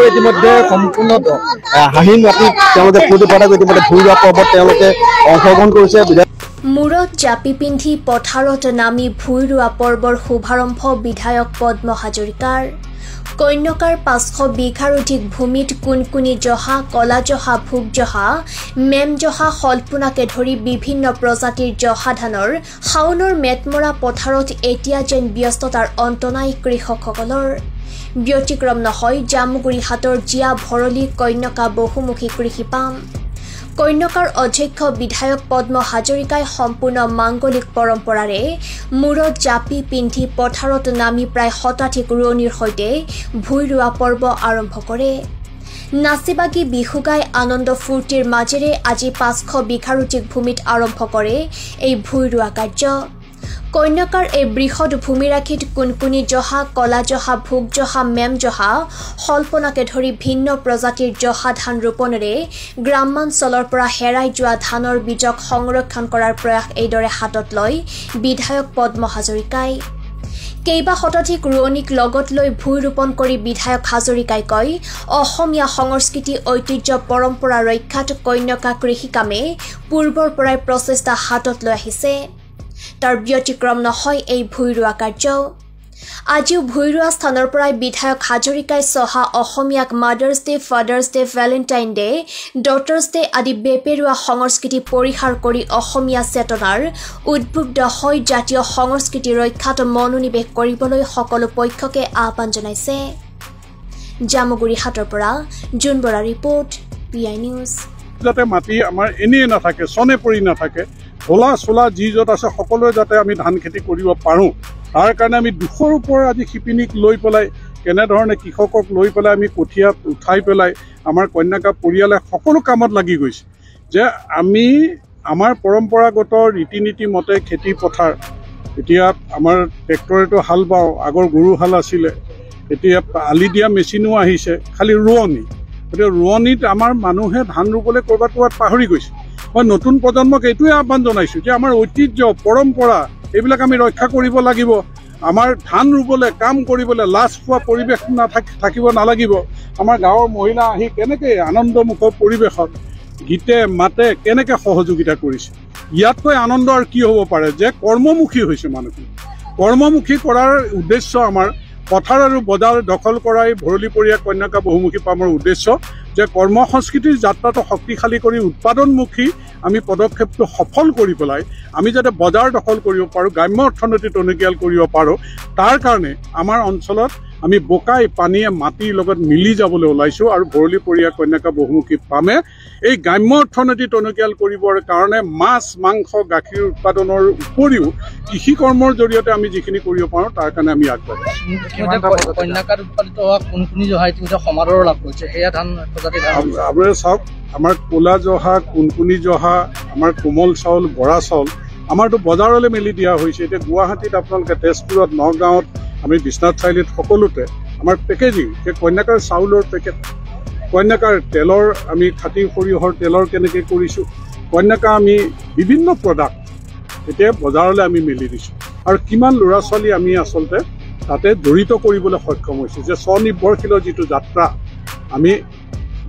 ইতিমধ্যে সম্পূৰ্ণ হাঁহিন ৰাতি তেওঁলোকে ফূৰ্তি ফাৰ্তা কৰি ইতিমধ্যে ভুইৰোৱা পৰ্বত তেওঁলোকে অংশগ্ৰহণ কৰিছে। মূৰত জাপি পিন্ধি পথাৰত নামি ভুইৰোৱা পৰ্বৰ শুভাৰম্ভ বিধায়ক পদ্ম হাজৰিকাৰ। কন্যকাৰ 500 বিঘাৰ অধিক ভূমিত কুনকুনি জহা, কলা জহা, ভোগ জহা, মেম জহা, শলপোনাকে ধৰি বিভিন্ন প্ৰজাতিৰ জহা ধানৰ শাওনৰ মেটমৰা পথাৰত এতিয়া যেন ব্যস্ততাৰ অন্ত নাই কৃষকসকলৰ। ব্যতিক্ৰম নহয় জামুগুৰি হাটৰ জিয়া ভৰলী কন্যকা বহুমুখী কৃষি পাম। কন্যকাৰ অধ্যক্ষ বিধায়ক পদ্ম হাজৰিকাই সম্পূৰ্ণ মাংগলিক পৰম্পৰাৰে মূৰত জাপি পিন্ধি পথাৰত নামি প্ৰায় শতাধিক ৰোৱনীৰ সৈতে ভুইৰোৱা পৰ্ব আৰম্ভ কৰে। নাচি বাগি বিহু গাই আনন্দ ফূৰ্তিৰ মাজেৰে আজি 500 বিঘাৰ অধিক ভূমিত আৰম্ভ কৰে এই ভুইৰোৱা কাৰ্য। কন্যকাৰ এই বৃহৎ ভূমিৰাশিত কুনকুনি জহা, কলা জহা, ভোগ জহা, মেম জহা, শলপোনাকে ধৰি ভিন্ন প্ৰজাতিৰ জহা ধান ৰোপণেৰে গ্ৰামাঞ্চলৰ পৰা হেৰাই যোৱা ধানৰ বীজক সংৰক্ষণ কৰাৰ প্ৰয়াস এইদৰে হাতত লয় বিধায়ক পদ্ম হাজৰিকাই। কেইবা শতাধিক ৰোৱনীক লগত লৈ ভূই ৰোপণ কৰি বিধায়ক হাজৰিকাই কয়, অসমীয়া সংস্কৃতি ঐতিহ্য পৰম্পৰা ৰক্ষাত কন্যকা কৃষি কামে পূৰ্বৰ পৰাই প্ৰচেষ্টা হাতত লৈ আহিছে। তাৰ ব্যতিক্ৰম নহয় এই ভুইৰোৱা কাৰ্য। আজিও ভুইৰোৱা স্থানৰ পৰাই বিধায়ক হাজৰিকাই চহা অসমীয়াক mothers day, father's day, Valentine day, daughters' day আদি বেপেৰুৱা সংস্কৃতি পৰিহাৰ কৰি অসমীয়া চেতনাৰ উদ্বুদ্ধ হৈ জাতীয় সংস্কৃতি ৰক্ষাত মনোনিৱেশ কৰিবলৈ সকলো পক্ষকে আহ্বান জনাইছে। জামুগুৰি হাটৰ পৰা June Bora report, PI news. যাতে মাটি আমাৰ এনেই নাথাকে, চনে পৰি নাথাকে, হোলা চোলা যি য'ত আছে সকলোৱে যাতে আমি ধান খেতি কৰিব পাৰোঁ, তাৰ কাৰণে আমি 200ৰ ওপৰত আজি শিপিনীক লৈ পেলাই কেনেধৰণে কৃষকক লৈ পেলাই আমি কঠীয়াত উঠাই পেলাই আমাৰ কন্যাকা পৰিয়ালে সকলো কামত লাগি গৈছে যে আমি আমাৰ পৰম্পৰাগত ৰীতি নীতি মতে খেতি পথাৰ। এতিয়া আমাৰ ট্ৰেক্টৰেতো হাল বাওঁ, আগৰ গৰু হাল আছিলে, এতিয়া আলি দিয়া মেচিনো আহিছে, খালি ৰোৱনী। গতিকে ৰোৱনীত আমাৰ মানুহে ধান ৰুবলৈ ক'ৰবাত ক'ৰবাত পাহৰি গৈছে। মই নতুন প্ৰজন্মক এইটোৱে আহ্বান জনাইছোঁ যে আমাৰ ঐতিহ্য পৰম্পৰা এইবিলাক আমি ৰক্ষা কৰিব লাগিব। আমাৰ ধান ৰুবলৈ, কাম কৰিবলৈ লাজ পোৱা পৰিৱেশ থাকিব নালাগিব। আমাৰ গাঁৱৰ মহিলা আহি কেনেকৈ আনন্দমুখৰ পৰিৱেশত গীতে মাতে কেনেকৈ সহযোগিতা কৰিছে। ইয়াতকৈ আনন্দ আৰু কি হ'ব পাৰে যে কৰ্মমুখী হৈছে মানুহখিনি। কৰ্মমুখী কৰাৰ উদ্দেশ্য আমাৰ পথাৰ আৰু বজাৰ দখল কৰাই ভৰলীপৰীয়া কন্যাকা বহুমুখী পামৰ উদ্দেশ্য যে কৰ্ম সংস্কৃতিৰ যাত্ৰাটো শক্তিশালী কৰি উৎপাদনমুখী আমি পদক্ষেপটো সফল কৰি পেলাই আমি যাতে বজাৰ দখল কৰিব পাৰোঁ, গ্ৰাম্য অৰ্থনীতি টনকিয়াল কৰিব পাৰোঁ, তাৰ কাৰণে আমাৰ অঞ্চলত আমি বোকাই পানীয়ে মাটিৰ লগত মিলি যাবলৈ ওলাইছোঁ। আৰু ভৰলীপৰীয়া কন্যাকা বহুমুখী পামে এই গ্ৰাম্য অৰ্থনীতি টনকিয়াল কৰিবৰ কাৰণে মাছ, মাংস, গাখীৰ উৎপাদনৰ উপৰিও কৃষি কৰ্মৰ জৰিয়তে আমি যিখিনি কৰিব পাৰোঁ তাৰ কাৰণে আমি আগবাঢ়িছোঁ। কন্যাকাত উৎপাদিত হোৱা কোনখিনি জহা সমাদৰৰ লাভ কৰিছে সেয়া ধান প্ৰজাতি ধান আপোনালোকে চাওক, আমাৰ ক'লা জহা, কুনকুনি জহা, আমাৰ কোমল চাউল, বৰা চাউল আমাৰতো বজাৰলৈ মেলি দিয়া হৈছে। এতিয়া গুৱাহাটীত আপোনালোকে, তেজপুৰত, নগাঁৱত, আমি বিশ্বনাথ চাৰিআলিত সকলোতে আমাৰ পেকেজিং, যে কন্যাকাৰ চাউলৰ পেকেট, কন্যাকাৰ তেলৰ, আমি খাটি সৰিয়হৰ তেলৰ কেনেকৈ কৰিছোঁ, কন্যাকা আমি বিভিন্ন প্ৰডাক্ট এতিয়া বজাৰলৈ আমি মেলি দিছোঁ। আৰু কিমান ল'ৰা ছোৱালী আমি আচলতে তাতে জড়িত কৰিবলৈ সক্ষম হৈছোঁ যে স্বনিৰ্ভৰশীলৰ যিটো যাত্ৰা আমি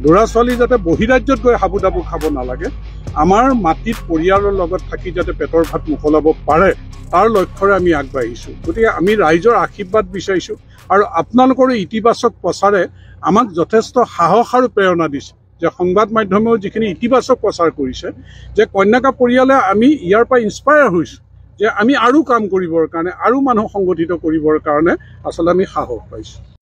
ল'ৰা ছোৱালী যাতে বহিৰাজ্যত গৈ হাবু দাবু খাব নালাগে, আমাৰ মাটিত পৰিয়ালৰ লগত থাকি যাতে পেটৰ ভাত মোকলাব পাৰে তাৰ লক্ষ্যৰে আমি আগবাঢ়িছোঁ। গতিকে আমি ৰাইজৰ আশীৰ্বাদ বিচাৰিছোঁ আৰু আপোনালোকৰ ইতিবাচক প্ৰচাৰে আমাক যথেষ্ট সাহস আৰু প্ৰেৰণা দিছে যে সংবাদ মাধ্যমেও যিখিনি ইতিবাচক প্ৰচাৰ কৰিছে যে কন্যাকা পৰিয়ালে আমি ইয়াৰ পৰা ইনস্পায়াৰ হৈছোঁ যে আমি আৰু কাম কৰিবৰ কাৰণে আৰু মানুহ সংগঠিত কৰিবৰ কাৰণে আচলতে আমি সাহস পাইছোঁ।